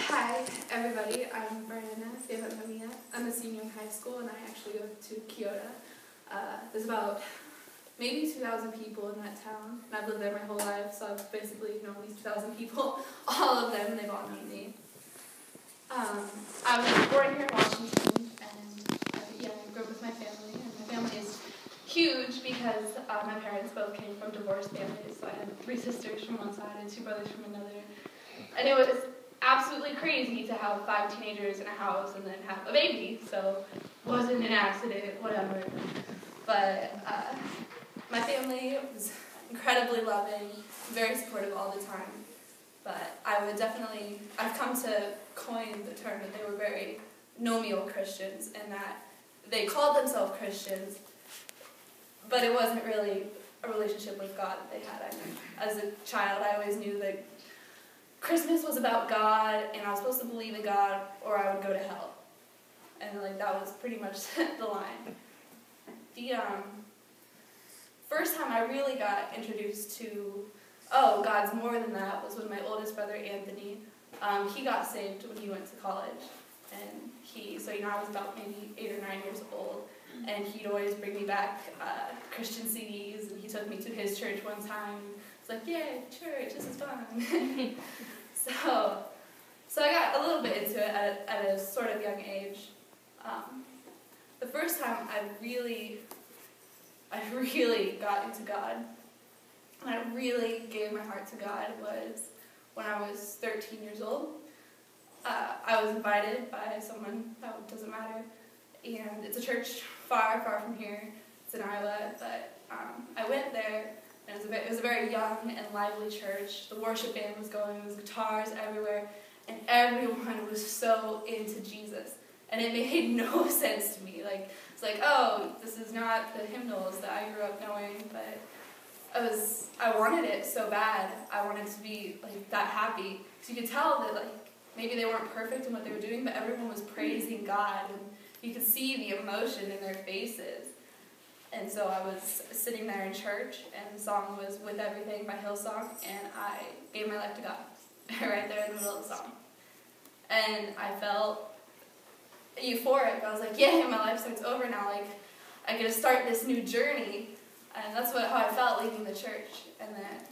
Hi, everybody. I'm Mariana, if you haven't met me yet. I'm a senior in high school, and I actually go to Keota. There's about maybe 2,000 people in that town, and I've lived there my whole life, so I've basically known these 2,000 people, all of them, and they've all known me. I was born here in Washington, and I grew up with my family, and my family is huge because my parents both came from divorced families, so I had 3 sisters from one side and 2 brothers from another. And it was absolutely crazy to have 5 teenagers in a house and then have a baby, so wasn't an accident, whatever. But my family was incredibly loving, very supportive all the time. But I've come to coin the term that they were very nominal Christians, and that they called themselves Christians, but it wasn't really a relationship with God that they had. As a child, I always knew that Christmas was about God, and I was supposed to believe in God, or I would go to hell. And that was pretty much the line. The first time I really got introduced to, God's more than that, was when my oldest brother, Anthony, he got saved when he went to college. And I was about maybe 8 or 9 years old, and he'd always bring me back Christian CDs, and he took me to his church one time. It's like, yay, church, this is fun. So I got a little bit into it at a sort of young age. The first time I really got into God, and I really gave my heart to God, was when I was 13 years old. I was invited by someone, that doesn't matter, and it's a church far, far from here. It's in Iowa, but I went there. And it was a very young and lively church. The worship band was going, there was guitars everywhere, and everyone was so into Jesus. And it made no sense to me. It's like, this is not the hymnals that I grew up knowing, but I wanted it so bad. I wanted to be that happy. So you could tell that maybe they weren't perfect in what they were doing, but everyone was praising God, and you could see the emotion in their faces. And so I was sitting there in church, and the song was With Everything by Hillsong, and I gave my life to God right there in the middle of the song. And I felt euphoric. I was like, yeah, my life starts over now. I get to start this new journey. And that's how I felt leaving the church. And then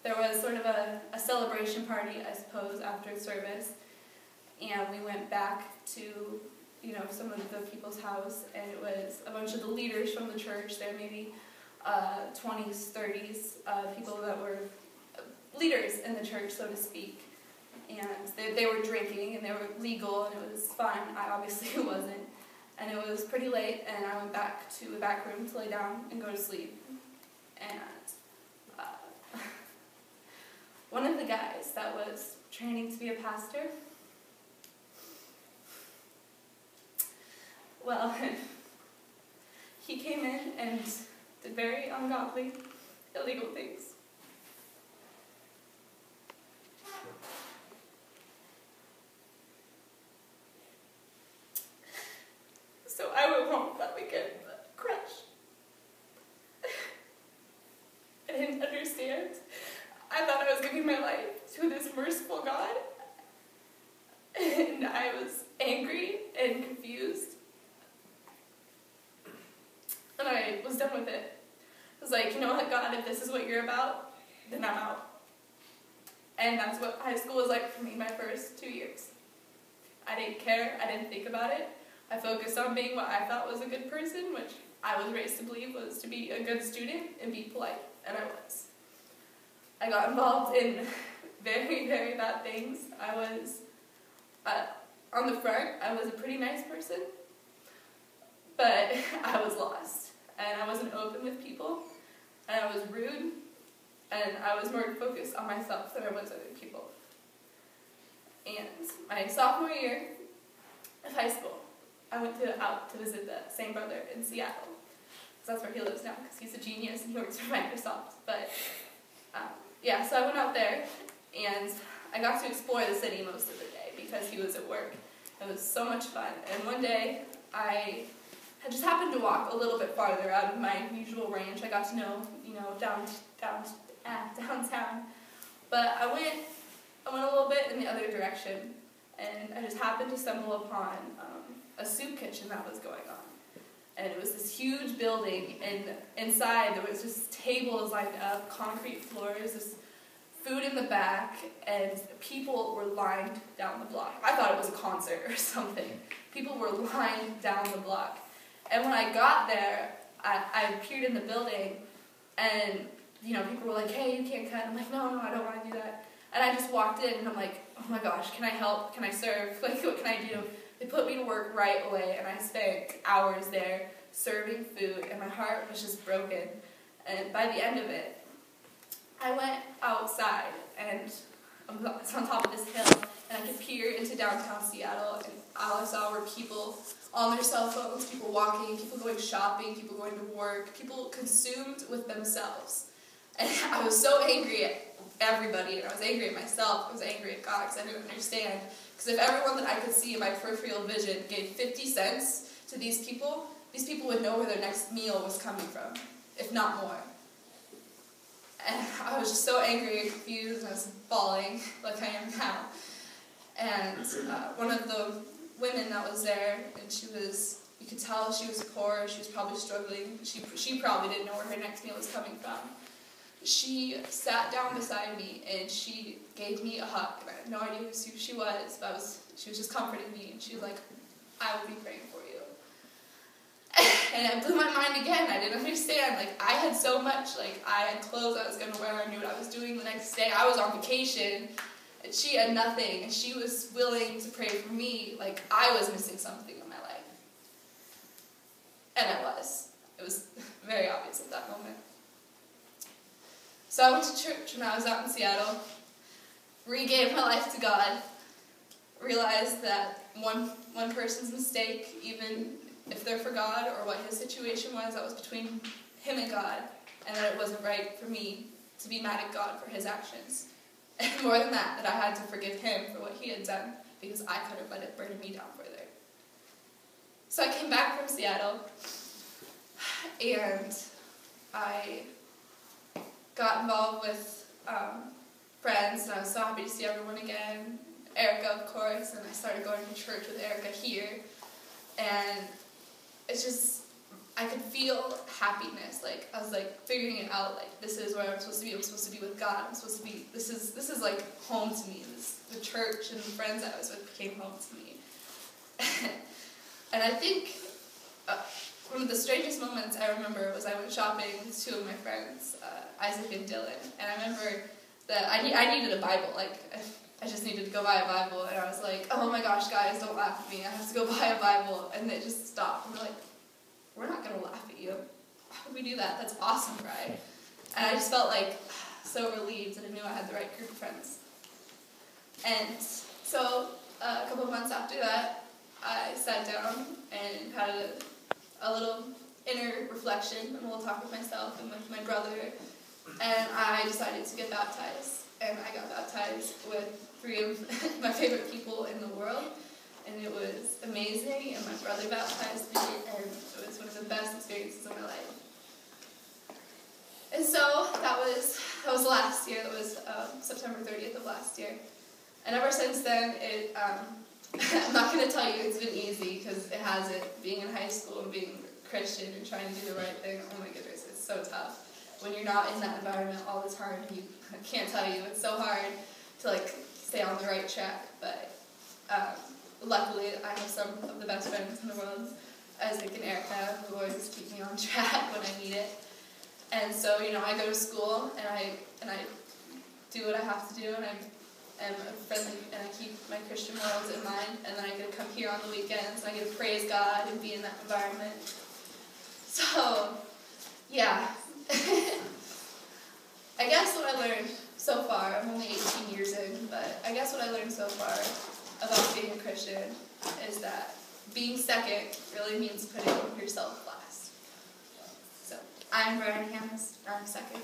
there was sort of a celebration party, I suppose, after service. And we went back to some of the people's house, and it was a bunch of the leaders from the church. There may be 20s, 30s, people that were leaders in the church, so to speak. And they were drinking, and they were legal, and it was fun. I obviously wasn't. And it was pretty late, and I went back to the back room to lay down and go to sleep. And one of the guys that was training to be a pastor, well, he came in and did very ungodly, illegal things. So I went home that weekend, crushed. I didn't understand. I thought I was giving my life to this merciful God, and I was angry and confused. And I was done with it. I was like, you know what, God, if this is what you're about, then I'm out. And that's what high school was like for me my first 2 years. I didn't care. I didn't think about it. I focused on being what I thought was a good person, which I was raised to believe was to be a good student and be polite, and I was. I got involved in very, very bad things. I was, on the front, I was a pretty nice person, but I was lost. And I wasn't open with people, and I was rude, and I was more focused on myself than I was other people. And my sophomore year of high school, I went out to visit the same brother in Seattle, because that's where he lives now, because he's a genius and he works for Microsoft. But so I went out there, and I got to explore the city most of the day because he was at work. It was so much fun. And one day, I had just happened to walk a little bit farther out of my usual range. I got to know, downtown. But I went a little bit, in the other direction, and I just happened to stumble upon a soup kitchen that was going on. And it was this huge building, and inside there was just tables lined up, concrete floors, this food in the back, and people were lined down the block. I thought it was a concert or something. People were lined down the block. And when I got there, I appeared in the building, and people were like, "Hey, you can't cut." I'm like, no, I don't want to do that. And I just walked in, and I'm like, oh my gosh, can I help? Can I serve? Like, what can I do? They put me to work right away, and I spent hours there serving food, and my heart was just broken. And by the end of it, I went outside, and it's on top of this hill, and I could peer into downtown Seattle, and all I saw were people on their cell phones, people walking, people going shopping, people going to work, people consumed with themselves. And I was so angry at everybody, and I was angry at myself, I was angry at God, because I didn't understand. Because if everyone that I could see in my peripheral vision gave 50 cents to these people would know where their next meal was coming from, if not more. And I was just so angry and confused, and I was bawling like I am now. And one of the women that was there, and you could tell she was poor, she was probably struggling, she probably didn't know where her next meal was coming from. She sat down beside me, and she gave me a hug, and I had no idea who she was, but she was just comforting me, and she was like, "I will be praying for you." And it blew my mind again. I didn't understand. I had so much. I had clothes I was going to wear. I knew what I was doing the next day. I was on vacation, and she had nothing, and she was willing to pray for me like I was missing something in my life. And I was. It was very obvious at that moment. So I went to church when I was out in Seattle, regave my life to God, realized that one person's mistake, even if they're for God or what his situation was, that was between him and God, and that it wasn't right for me to be mad at God for his actions. And more than that I had to forgive him for what he had done, because I could have let it burn me down further. So I came back from Seattle, and I got involved with friends, and I was so happy to see everyone again. Erica, of course, and I started going to church with Erica here, and it's just, I could feel happiness. I was figuring it out, this is where I'm supposed to be. I'm supposed to be with God. I'm supposed to be, this is like home to me. The church and the friends I was with became home to me. And I think one of the strangest moments I remember was I went shopping with two of my friends, Isaac and Dylan, and I remember that I needed a Bible. I just needed to go buy a Bible, and I was like, oh my gosh, guys, don't laugh at me. I have to go buy a Bible. And they just stopped, and they're like, we're not going to laugh at you. Why would we do that? That's awesome, right? And I just felt so relieved, and I knew I had the right group of friends. And so a couple of months after that, I sat down and had a little inner reflection, and a little talk with myself and with my brother, and I decided to get baptized. And I got baptized with 3 of my favorite people in the world, and it was amazing, and my brother baptized me, and it was one of the best experiences of my life. And so that was last year. That was September 30th of last year. And ever since then, I'm not going to tell you it's been easy, because it hasn't. Being in high school and being Christian and trying to do the right thing, oh my goodness, it's so tough. When you're not in that environment all the time, I can't tell you, it's so hard to stay on the right track. But luckily, I have some of the best friends in the world, Isaac and Erica, who always keep me on track when I need it. And so, I go to school, and I do what I have to do, and I am friendly, and I keep my Christian morals in mind, and then I get to come here on the weekends, and I get to praise God and be in that environment. So, yeah. I guess what I learned so far, I'm only 18 years in, but I guess what I learned so far about being a Christian is that being second really means putting yourself last. So, I'm Brian Hammes, I'm second.